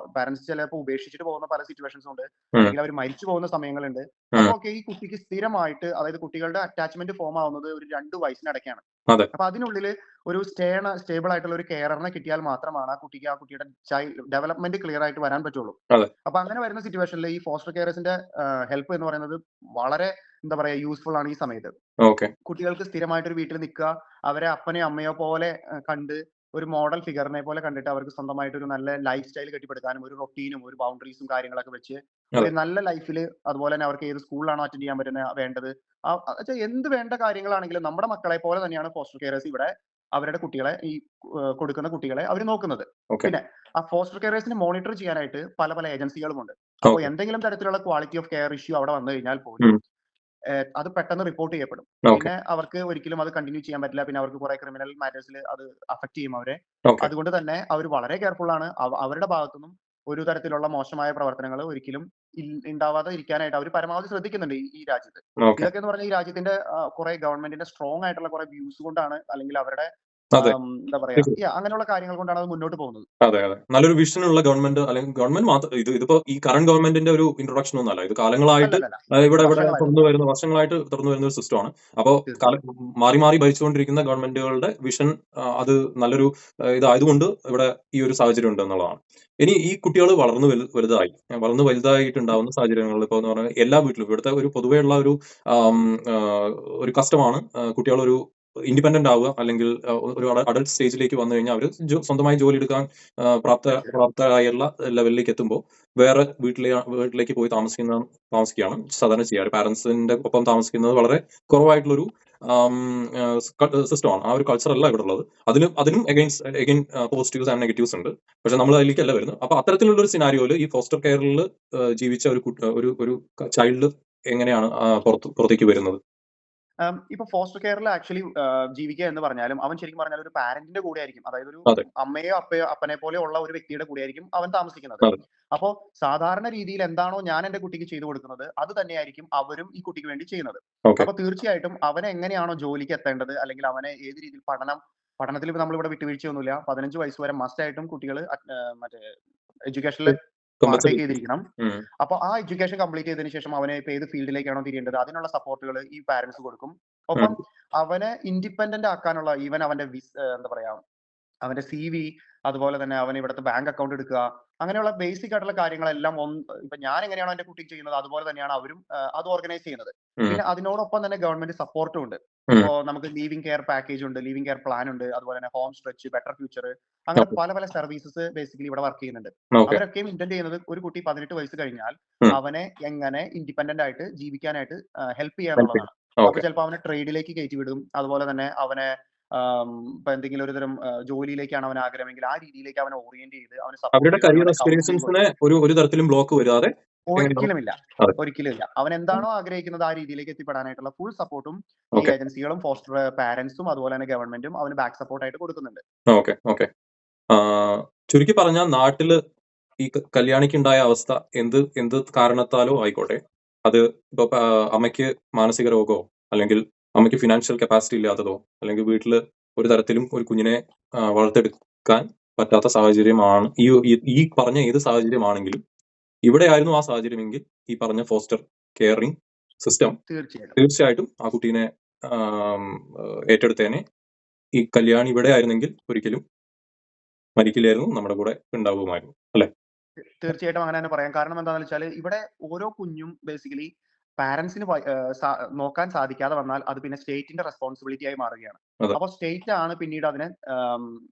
ഉപേക്ഷിച്ചിട്ട് പോകുന്ന പല സിറ്റുവേഷൻസും ഉണ്ട്, അല്ലെങ്കിൽ അവർ മരിച്ചു പോകുന്ന സമയങ്ങളുണ്ട്. അപ്പൊ ഈ കുട്ടിക്ക് സ്ഥിരമായിട്ട്, അതായത് കുട്ടികളുടെ അറ്റാച്ച്മെന്റ് ഫോം ആവുന്നത് ഒരു 2 വയസ്സിനിടയ്ക്കാണ്. അതെ. അപ്പൊ അതിനുള്ളിൽ ഒരു സ്റ്റേബിൾ ആയിട്ടുള്ള ഒരു കെയറിനെ കിട്ടിയാൽ മാത്രമാണ് ആ കുട്ടിയുടെ ചൈൽഡ് ഡെവലപ്മെന്റ് ക്ലിയർ ആയിട്ട് വരാൻ പറ്റുള്ളൂ. അതെ. അപ്പൊ അങ്ങനെ വരുന്ന സിറ്റുവേഷനിൽ ഈ ഫോസ്റ്റർ കെയറേഴ്സിന്റെ ഹെൽപ്പ് എന്ന് പറയുന്നത് വളരെ എന്താ പറയാ യൂസ്ഫുൾ ആണ് ഈ സമയത്ത്. ഓക്കെ. കുട്ടികൾക്ക് സ്ഥിരമായിട്ട് ഒരു വീട്ടിൽ നിൽക്കുക, അവരെ അപ്പനെയോ അമ്മയോ പോലെ കണ്ട്, ഒരു മോഡൽ ഫിഗറിനെ പോലെ കണ്ടിട്ട് അവർക്ക് സ്വന്തമായിട്ട് ഒരു നല്ല ലൈഫ് സ്റ്റൈൽ കെട്ടിപ്പടുക്കാനും ഒരു റൊട്ടീനും ഒരു ബൗണ്ടറീസും കാര്യങ്ങളൊക്കെ വെച്ച് ഒരു നല്ല ലൈഫിൽ, അതുപോലെ തന്നെ അവർക്ക് ഏത് സ്കൂളിലാണോ അറ്റൻഡ് ചെയ്യാൻ വേണ്ടത്, എന്ത് വേണ്ട കാര്യങ്ങളാണെങ്കിലും നമ്മുടെ മക്കളെ പോലെ തന്നെയാണ് ഫോസ്റ്റർ കെയറേഴ്സ് ഇവിടെ അവരുടെ കുട്ടികളെ, ഈ കൊടുക്കുന്ന കുട്ടികളെ അവർ നോക്കുന്നത്. പിന്നെ ആ ഫോസ്റ്റർ കെയറേഴ്സിനെ മോണിറ്റർ ചെയ്യാനായിട്ട് പല ഏജൻസികളുമുണ്ട്. അപ്പോൾ എന്തെങ്കിലും തരത്തിലുള്ള ക്വാളിറ്റി ഓഫ് കെയർ ഇഷ്യൂ അവിടെ വന്നു കഴിഞ്ഞാൽ പോലും അത് പെട്ടെന്ന് റിപ്പോർട്ട് ചെയ്യപ്പെടും. പിന്നെ അവർക്ക് ഒരിക്കലും അത് കണ്ടിന്യൂ ചെയ്യാൻ പറ്റില്ല. പിന്നെ അവർക്ക് കുറെ ക്രിമിനൽ മാറ്റേഴ്സിൽ അത് അഫക്ട് ചെയ്യും അവരെ. അതുകൊണ്ട് തന്നെ അവർ വളരെ കെയർഫുൾ ആണ്. അവരുടെ ഭാഗത്തുനിന്നും ഒരു തരത്തിലുള്ള മോശമായ പ്രവർത്തനങ്ങൾ ഒരിക്കലും ഉണ്ടാവാതെ ഇരിക്കാനായിട്ട് അവർ പരമാവധി ശ്രദ്ധിക്കുന്നുണ്ട് ഈ രാജ്യത്ത്. ഇതൊക്കെ എന്ന് പറഞ്ഞാൽ ഈ രാജ്യത്തിന്റെ കുറെ ഗവൺമെന്റിന്റെ സ്ട്രോങ് ആയിട്ടുള്ള കുറെ വ്യൂസ് കൊണ്ടാണ്, അല്ലെങ്കിൽ അവരുടെ എന്താ പറയാ, അങ്ങനെയുള്ള കാര്യങ്ങൾ കൊണ്ടാണ് അത് മുന്നോട്ട് പോകുന്നത്. അതെ. നല്ലൊരു വിഷനുള്ള ഗവൺമെന്റ്, അല്ലെങ്കിൽ ഗവൺമെന്റ് മാത്രം, ഇതിപ്പോ ഈ കറന്റ് ഗവൺമെന്റിന്റെ ഒരു ഇൻട്രൊഡക്ഷൻ ഒന്നും അല്ല. ഇത് കാലങ്ങളായിട്ട് ഇവിടെ വർഷങ്ങളായിട്ട് തുറന്നു വരുന്ന ഒരു സിസ്റ്റമാണ്. അപ്പോ മാറി ഭരിച്ചുകൊണ്ടിരിക്കുന്ന ഗവൺമെന്റുകളുടെ വിഷൻ അത് നല്ലൊരു ഇതായതുകൊണ്ട് ഇവിടെ ഈ ഒരു സാഹചര്യം ഉണ്ട് എന്നുള്ളതാണ്. ഇനി ഈ കുട്ടികൾ വളർന്നു വലുതായി വളർന്നു വലുതായിട്ടുണ്ടാവുന്ന സാഹചര്യങ്ങളിൽ ഇപ്പോൾ എന്ന് പറഞ്ഞാൽ എല്ലാ വീട്ടിലും ഇവിടുത്തെ ഒരു പൊതുവെയുള്ള ആം, ആ, ഒരു കസ്റ്റമാണ് കുട്ടികൾ ഒരു ഇൻഡിപെൻഡന്റ് ആവുക അല്ലെങ്കിൽ ഒരു അഡൽട്ട് സ്റ്റേജിലേക്ക് വന്നു കഴിഞ്ഞാൽ അവർ സ്വന്തമായി ജോലി എടുക്കാൻ തീർച്ചയായിട്ടും പ്രാപ്തരായുള്ള ലെവലിലേക്ക് എത്തുമ്പോൾ വേറെ വീട്ടിലേക്ക് പോയി താമസിക്കുകയാണ് സാധാരണ ചെയ്യാറ്. പാരന്റ്സിന്റെ ഒപ്പം താമസിക്കുന്നത് വളരെ കുറവായിട്ടുള്ളൊരു സിസ്റ്റമാണ്. ആ ഒരു കൾച്ചർ അല്ല ഇവിടെ ഉള്ളത്. അതിനും അഗൈൻ പോസിറ്റീവ്സ് ആൻഡ് നെഗറ്റീവ്സ് ഉണ്ട്. പക്ഷെ നമ്മൾ അതിലേക്കല്ല വരുന്നത്. അപ്പൊ അത്തരത്തിലുള്ള ഒരു സിനാരിയോയിൽ ഈ ഫോസ്റ്റർ കെയറിൽ ജീവിച്ച ഒരു ചൈൽഡ് എങ്ങനെയാണ് പുറത്തേക്ക് വരുന്നത്? ഇപ്പൊ ഫോസ്റ്റർ കെയറിൽ ആക്ച്വലി ജീവിക്കുക എന്ന് പറഞ്ഞാലും അവൻ ശരിക്കും പറഞ്ഞാൽ ഒരു പാരന്റിന്റെ കൂടെ ആയിരിക്കും, അതായത് ഒരു അതെ അമ്മയോ അപ്പയോ അപ്പനെ പോലെ ഉള്ള ഒരു വ്യക്തിയുടെ കൂടെ ആയിരിക്കും അവൻ താമസിക്കുന്നത്. അതെ അപ്പോ സാധാരണ രീതിയിൽ എന്താണോ ഞാൻ എന്റെ കുട്ടിക്ക് ചെയ്തു കൊടുക്കുന്നത് അത് തന്നെയായിരിക്കും അവരും ഈ കുട്ടിക്ക് വേണ്ടി ചെയ്യുന്നത്. ഓക്കെ അപ്പൊ തീർച്ചയായിട്ടും അവനെ എങ്ങനെയാണോ ജോലിക്ക് എത്തേണ്ടത്, അല്ലെങ്കിൽ അവനെ ഏത് രീതിയിൽ പഠനത്തിൽ നമ്മളിവിടെ വിട്ടുവീഴ്ചയൊന്നുമില്ല. 15 വയസ്സ് വരെ മസ്റ്റ് ആയിട്ടും കുട്ടികൾ മറ്റേ എഡ്യൂക്കേഷനിൽ കമ്പൽസറി. പാർട്ടേക്ക് ചെയ്തിരിക്കണം. അപ്പൊ ആ എഡ്യൂക്കേഷൻ കംപ്ലീറ്റ് ചെയ്തതിനു ശേഷം അവനെ ഇപ്പൊ ഏത് ഫീൽഡിലേക്കാണോ തിരിയേണ്ടത് അതിനുള്ള സപ്പോർട്ടുകൾ ഈ പാരന്റ്സ് കൊടുക്കും. ഒപ്പം അവനെ ഇൻഡിപെൻഡന്റ് ആക്കാനുള്ള ഈവൻ അവന്റെ എന്താ പറയാ അവന്റെ CV, അതുപോലെ തന്നെ അവൻ ഇവിടുത്തെ ബാങ്ക് അക്കൗണ്ട് എടുക്കുക, അങ്ങനെയുള്ള ബേസിക് ആയിട്ടുള്ള കാര്യങ്ങളെല്ലാം ഇപ്പൊ ഞാൻ എങ്ങനെയാണോ എന്റെ കുട്ടിക്ക് ചെയ്യുന്നത് അതുപോലെ തന്നെയാണ് അവരും അത് ഓർഗനൈസ് ചെയ്യുന്നത്. പിന്നെ അതിനോടൊപ്പം തന്നെ ഗവൺമെന്റ് സപ്പോർട്ടും ഉണ്ട്. ഇപ്പോ നമുക്ക് ലീവിംഗ് കെയർ പാക്കേജ് ഉണ്ട്, ലീവിംഗ് കെയർ പ്ലാൻ ഉണ്ട്, അതുപോലെ തന്നെ ഹോം സ്ട്രെച്ച്, ബെറ്റർ ഫ്യൂച്ചർ, അങ്ങനെ പല പല സർവീസസ് ബേസിക്കലി ഇവിടെ വർക്ക് ചെയ്യുന്നുണ്ട്. ഓക്കെ അവരൊക്കെയും ഇന്റന്റ് ചെയ്യുന്നത് ഒരു കുട്ടി 18 വയസ്സ് കഴിഞ്ഞാൽ അവനെ എങ്ങനെ ഇൻഡിപെൻഡന്റ് ആയിട്ട് ജീവിക്കാനായിട്ട് ഹെൽപ്പ് ചെയ്യുക എന്നുള്ളതാണ്. അപ്പൊ ഓക്കെ. ചിലപ്പോൾ അവനെ ട്രേഡിലേക്ക് കയറ്റി വിടും, അതുപോലെ തന്നെ അവനെ ഇപ്പൊ എന്തെങ്കിലും ഒരു തരം ജോലിയിലേക്കാണ് അവൻ ആഗ്രഹമെങ്കിൽ ആ രീതിയിലേക്ക് അവനെ ഓറിയന്റ് ചെയ്ത് അവനെ സപ്പോർട്ട് അവരുടെ ചെയ്ത് കരിയർ അതിനുള്ള കൗൺസിലിംഗ് എക്സ്പീരിയൻസിനെ കൊടുക്കും. ഒരു തരത്തിലും ബ്ലോക്ക് വരാതെ എങ്ങനെയാണ്? ഒരിക്കലുമില്ല, അതെ ഒരിക്കലുമില്ല. അവൻ എന്താണോ ആഗ്രഹിക്കുന്നത് ആ രീതിയിലേക്ക് എത്തിപ്പെടാനായിട്ടുള്ള ഫുൾ സപ്പോർട്ടും ഈ ഓക്കെ ഏജൻസികളും ഫോസ്റ്റർ പാരന്റ്സും അതുപോലെ തന്നെ ഗവൺമെന്റും അവന് ബാക്ക് സപ്പോർട്ട് ആയിട്ട് കൊടുക്കുന്നുണ്ട്. Okay okay. ചുരുക്കി പറഞ്ഞാൽ നാട്ടില് ഈ കല്യാണിക്കുണ്ടായ അവസ്ഥ എന്ത് കാരണത്താലോ ആയിക്കോട്ടെ, അത് ഇപ്പൊ അമ്മയ്ക്ക് മാനസിക രോഗമോ അല്ലെങ്കിൽ അമ്മയ്ക്ക് ഫിനാൻഷ്യൽ കപ്പാസിറ്റി ഇല്ലാത്തതോ അല്ലെങ്കിൽ വീട്ടില് ഒരു തരത്തിലും ഒരു കുഞ്ഞിനെ വളർത്തെടുക്കാൻ പറ്റാത്ത സാഹചര്യമാണ് ഈ പറഞ്ഞ ഏത് സാഹചര്യമാണെങ്കിലും ഇവിടെ ആയിരുന്നു ആ സാഹചര്യമെങ്കിൽ ഈ പറഞ്ഞ ഫോസ്റ്റർ കെയറിംഗ് സിസ്റ്റം തീർച്ചയായിട്ടും തീർച്ചയായിട്ടും ആ കുട്ടീനെ ഏറ്റെടുത്തേനെ. ഈ കല്യാണി ഇവിടെ ആയിരുന്നെങ്കിൽ ഒരിക്കലും മരിക്കില്ലായിരുന്നു, നമ്മുടെ കൂടെ ഉണ്ടാവുമായിരുന്നു അല്ലെ? തീർച്ചയായിട്ടും അങ്ങനെ തന്നെ പറയാം. കാരണം എന്താണെന്ന് വെച്ചാൽ ഇവിടെ ഓരോ കുഞ്ഞും ബേസിക്കലി പാരന്റ്സിന് നോക്കാൻ സാധിക്കാതെ വന്നാൽ അത് പിന്നെ സ്റ്റേറ്റിന്റെ റെസ്പോൺസിബിലിറ്റി ആയി മാറുകയാണ്. അതെ അപ്പോൾ സ്റ്റേറ്റ് ആണ് പിന്നീട് അതിനെ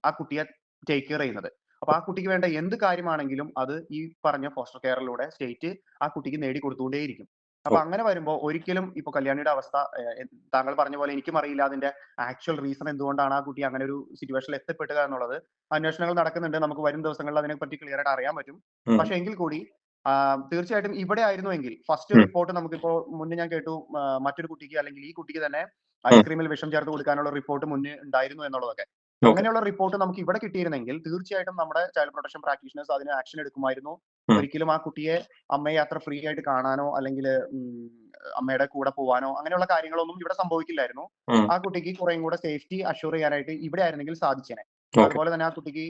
ആ കുട്ടിയെ ടേക്ക് കെയർ ചെയ്യുന്നത്. അപ്പൊ ആ കുട്ടിക്ക് വേണ്ട എന്ത് കാര്യമാണെങ്കിലും അത് ഈ പറഞ്ഞ ഫോസ്റ്റർ കെയറിലൂടെ സ്റ്റേറ്റ് ആ കുട്ടിക്ക് നേടിക്കൊടുത്തുകൊണ്ടേയിരിക്കും. അപ്പൊ ഓ, അങ്ങനെ വരുമ്പോൾ ഒരിക്കലും ഇപ്പൊ കല്യാണിയുടെ അവസ്ഥ താങ്കൾ പറഞ്ഞ പോലെ എനിക്കും അറിയില്ല അതിന്റെ ആക്ച്വൽ റീസൺ എന്തുകൊണ്ടാണ് ആ കുട്ടി അങ്ങനെ ഒരു സിറ്റുവേഷനിൽ എത്തിപ്പെടുക എന്നുള്ളത്. അന്വേഷണങ്ങൾ നടക്കുന്നുണ്ട്, നമുക്ക് വരും ദിവസങ്ങളിൽ അതിനെപ്പറ്റി ക്ലിയർ ആയിട്ട് അറിയാൻ പറ്റും. ഉം, പക്ഷെ എങ്കിൽ കൂടി തീർച്ചയായിട്ടും ഇവിടെ ആയിരുന്നുവെങ്കിൽ ഫസ്റ്റ് ഉം, റിപ്പോർട്ട് നമുക്കിപ്പോ മുന്നേ ഞാൻ കേട്ടു, മറ്റൊരു കുട്ടിക്ക് അല്ലെങ്കിൽ ഈ കുട്ടിക്ക് തന്നെ ഉം, ഐസ്ക്രീമിൽ വിഷം ചേർത്ത് കൊടുക്കാനുള്ള റിപ്പോർട്ട് മുന്നേ ഉണ്ടായിരുന്നു എന്നുള്ളതൊക്കെ. ഓക്കെ അങ്ങനെയുള്ള റിപ്പോർട്ട് നമുക്ക് ഇവിടെ കിട്ടിയിരുന്നെങ്കിൽ തീർച്ചയായിട്ടും നമ്മുടെ ചൈൽഡ് പ്രൊട്ടക്ഷൻ പ്രാക്ടീഷണേഴ്സ് അതിന് ആക്ഷൻ എടുക്കുമായിരുന്നു. ഉം, ഒരിക്കലും ആ കുട്ടിയെ അമ്മയെ അത്ര ഫ്രീ ആയിട്ട് കാണാനോ അല്ലെങ്കിൽ അമ്മയുടെ കൂടെ പോവാനോ അങ്ങനെയുള്ള കാര്യങ്ങളൊന്നും ഇവിടെ സംഭവിക്കില്ലായിരുന്നു. ഉം, ആ കുട്ടിക്ക് കുറേയും കൂടെ സേഫ്റ്റി അഷ്യൂർ ചെയ്യാനായിട്ട് ഇവിടെ ആയിരുന്നെങ്കിൽ സാധിച്ചേനെ. ഓക്കെ അതുപോലെ തന്നെ ആ കുട്ടിക്ക്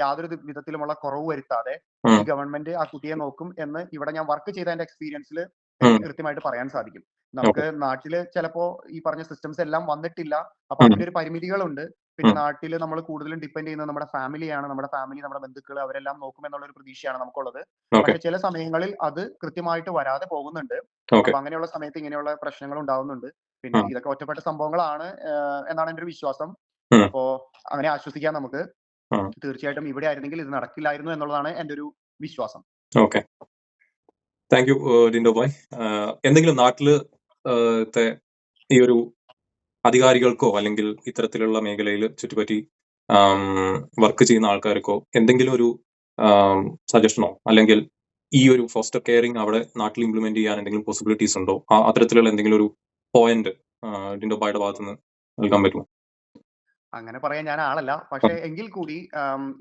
യാതൊരു വിധത്തിലുമുള്ള കുറവ് വരുത്താതെ ഉം, ഈ ഗവൺമെന്റ് ആ കുട്ടിയെ നോക്കും എന്ന് ഇവിടെ ഞാൻ വർക്ക് ചെയ്ത എന്റെ എക്സ്പീരിയൻസിൽ ഉം, എനിക്ക് കൃത്യമായിട്ട് പറയാൻ സാധിക്കും. ഓക്കെ നമുക്ക് നാട്ടില് ചിലപ്പോ ഈ പറഞ്ഞ സിസ്റ്റംസ് എല്ലാം വന്നിട്ടില്ല. അപ്പൊ ഉം, അതിന്റെ ഒരു പരിമിതികളുണ്ട്. പിന്നെ ഉം, നാട്ടിൽ നമ്മൾ കൂടുതലും ഡിപ്പെൻഡ് ചെയ്യുന്നത് നമ്മുടെ ഫാമിലിയാണ്. നമ്മുടെ ഫാമിലി, നമ്മുടെ ബന്ധുക്കൾ അവരെല്ലാം നോക്കും എന്നുള്ള ഒരു പ്രതീക്ഷയാണ് നമുക്കുള്ളത്. ഓക്കെ പക്ഷെ ചില സമയങ്ങളിൽ അത് കൃത്യമായിട്ട് വരാതെ പോകുന്നുണ്ട്. ഓക്കെ അപ്പൊ അങ്ങനെയുള്ള സമയത്ത് ഇങ്ങനെയുള്ള പ്രശ്നങ്ങൾ ഉണ്ടാവുന്നുണ്ട്. പിന്നെ ഉം, ഇതൊക്കെ ഒറ്റപ്പെട്ട സംഭവങ്ങളാണ് എന്നാണ് എന്റെ ഒരു വിശ്വാസം. ഉം, അപ്പോ അങ്ങനെ ആശ്വസിക്കാം നമുക്ക്. ഉം, തീർച്ചയായിട്ടും ഇവിടെ ആയിരുന്നെങ്കിൽ ഇത് നടക്കില്ലായിരുന്നു എന്നുള്ളതാണ് എന്റെ ഒരു വിശ്വാസം. Okay. Thank you Dindo boy. എന്തെങ്കിലും നാട്ടില് ത്തെ ഈ ഒരു അധികാരികൾക്കോ അല്ലെങ്കിൽ ഇത്തരത്തിലുള്ള മേഖലയിൽ ചുറ്റിപ്പറ്റി വർക്ക് ചെയ്യുന്ന ആൾക്കാർക്കോ എന്തെങ്കിലും ഒരു സജഷനോ അല്ലെങ്കിൽ ഈ ഒരു ഫോസ്റ്റർ കെയറിംഗ് അവിടെ നാട്ടിൽ ഇംപ്ലിമെന്റ് ചെയ്യാൻ എന്തെങ്കിലും പോസിബിലിറ്റീസ് ഉണ്ടോ? അത്തരത്തിലുള്ള എന്തെങ്കിലും ഒരു പോയിന്റ് ഡിൻഡോ ബോയുടെ ഭാഗത്ത് നിന്ന് നൽകാൻ പറ്റുമോ? അങ്ങനെ പറയാൻ ഞാൻ ആളല്ല. പക്ഷെ എങ്കിൽ കൂടി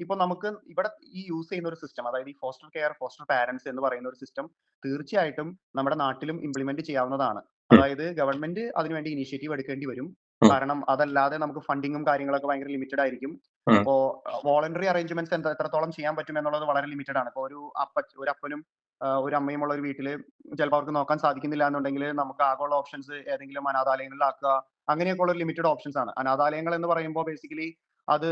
ഇപ്പൊ നമുക്ക് ഇവിടെ ഈ യൂസ് ചെയ്യുന്ന ഒരു സിസ്റ്റം, അതായത് ഈ ഫോസ്റ്റർ കെയർ, ഫോസ്റ്റർ പാരന്റ്സ് എന്ന് പറയുന്ന ഒരു സിസ്റ്റം തീർച്ചയായിട്ടും നമ്മുടെ നാട്ടിലും ഇംപ്ലിമെന്റ് ചെയ്യാവുന്നതാണ്. ഉം, അതായത് ഗവൺമെന്റ് അതിനുവേണ്ടി ഇനിഷ്യേറ്റീവ് എടുക്കേണ്ടി വരും. ഉം, കാരണം അതല്ലാതെ നമുക്ക് ഫണ്ടിങ്ങും കാര്യങ്ങളൊക്കെ ഭയങ്കര ലിമിറ്റഡ് ആയിരിക്കും. ഉം, അപ്പോ വോളണ്ടറി അറേഞ്ച്മെന്റ്സ് എത്രത്തോളം ചെയ്യാൻ പറ്റും എന്നുള്ളത് വളരെ ലിമിറ്റഡ് ആണ്. ഇപ്പൊ ഒരു അപ്പനും ഒരു അമ്മയും ഉള്ള ഒരു വീട്ടില് ചിലപ്പോൾ അവർക്ക് നോക്കാൻ സാധിക്കുന്നില്ല എന്നുണ്ടെങ്കിൽ നമുക്ക് ആകെയുള്ള ഓപ്ഷൻസ് ഏതെങ്കിലും അനാഥാലയങ്ങളിലാക്കുക, അങ്ങനെയൊക്കെ ഉള്ള ലിമിറ്റഡ് ഓപ്ഷൻസ് ആണ്. അനാഥാലയങ്ങൾ എന്ന് പറയുമ്പോൾ ബേസിക്കലി അത്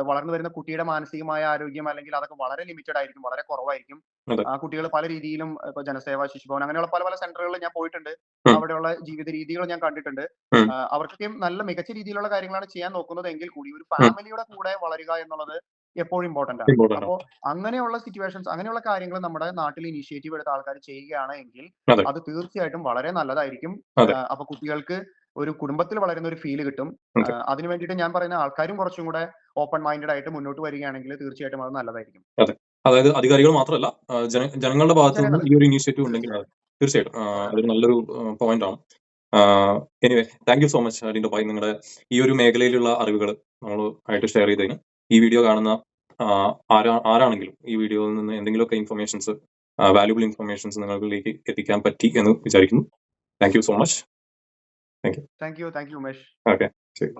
വളർന്നു വരുന്ന കുട്ടിയുടെ മാനസികമായ ആരോഗ്യം അല്ലെങ്കിൽ അതൊക്കെ വളരെ ലിമിറ്റഡ് ആയിരിക്കും, വളരെ കുറവായിരിക്കും. അതെ. കുട്ടികൾ പല രീതിയിലും ഇപ്പൊ ജനസേവ, ശിശുഭവൻ അങ്ങനെയുള്ള പല പല സെന്ററുകളിൽ ഞാൻ പോയിട്ടുണ്ട്. ഉം. അവിടെയുള്ള ജീവിത രീതികൾ ഞാൻ കണ്ടിട്ടുണ്ട്. ഉം. അവർക്കൊക്കെയും നല്ല മികച്ച രീതിയിലുള്ള കാര്യങ്ങളാണ് ചെയ്യാൻ നോക്കുന്നത് എങ്കിൽ കൂടി ഒരു ഉം. ഫാമിലിയുടെ കൂടെ വളരുക എന്നുള്ളത് എപ്പോഴും ഇമ്പോർട്ടന്റ് ആണ്. ഇമ്പോർട്ടന്റ് അപ്പോ ആണ്. അങ്ങനെയുള്ള സിറ്റുവേഷൻസ്, അങ്ങനെയുള്ള കാര്യങ്ങൾ നമ്മുടെ നാട്ടിൽ ഇനീഷ്യേറ്റീവ് എടുത്ത ആൾക്കാർ ചെയ്യുകയാണ് എങ്കിൽ അതെ. അത് തീർച്ചയായിട്ടും വളരെ നല്ലതായിരിക്കും. അതെ. അപ്പൊ കുട്ടികൾക്ക് ഒരു കുടുംബത്തിൽ വളരുന്ന ഒരു ഫീല് കിട്ടും. അതെ. അതിനു വേണ്ടിയിട്ട് ഞാൻ പറയുന്ന ആൾക്കാരും കുറച്ചും കൂടെ ഓപ്പൺ മൈൻഡഡ് ആയിട്ട് മുന്നോട്ട് വരികയാണെങ്കിൽ തീർച്ചയായിട്ടും അത് നല്ലതായിരിക്കും. അതെ. അതായത് അധികാരികൾ മാത്രമല്ല, ജനങ്ങളുടെ ഭാഗത്തു നിന്ന് ജനങ്ങൾ ഈ ഒരു ഇനീഷ്യേറ്റീവ് ഉണ്ടെങ്കിൽ തീർച്ചയായിട്ടും അതൊരു നല്ലൊരു പോയിന്റ് ആണ്. Anyway, thank you so much Dindo bhai, നിങ്ങളുടെ ഈ ഒരു മേഖലയിലുള്ള അറിവുകൾ ആയിട്ട് ഷെയർ ചെയ്തതിന്. ഈ വീഡിയോ കാണുന്ന ആരാണെങ്കിലും ഈ വീഡിയോയിൽ നിന്ന് എന്തെങ്കിലുമൊക്കെ ഇൻഫർമേഷൻസ്, വാല്യുബിൾ ഇൻഫർമേഷൻസ് നിങ്ങളിലേക്ക് എത്തിക്കാൻ പറ്റി എന്ന് വിചാരിക്കുന്നു. Thank you so much. Thank you Umesh. Okay, ശരി.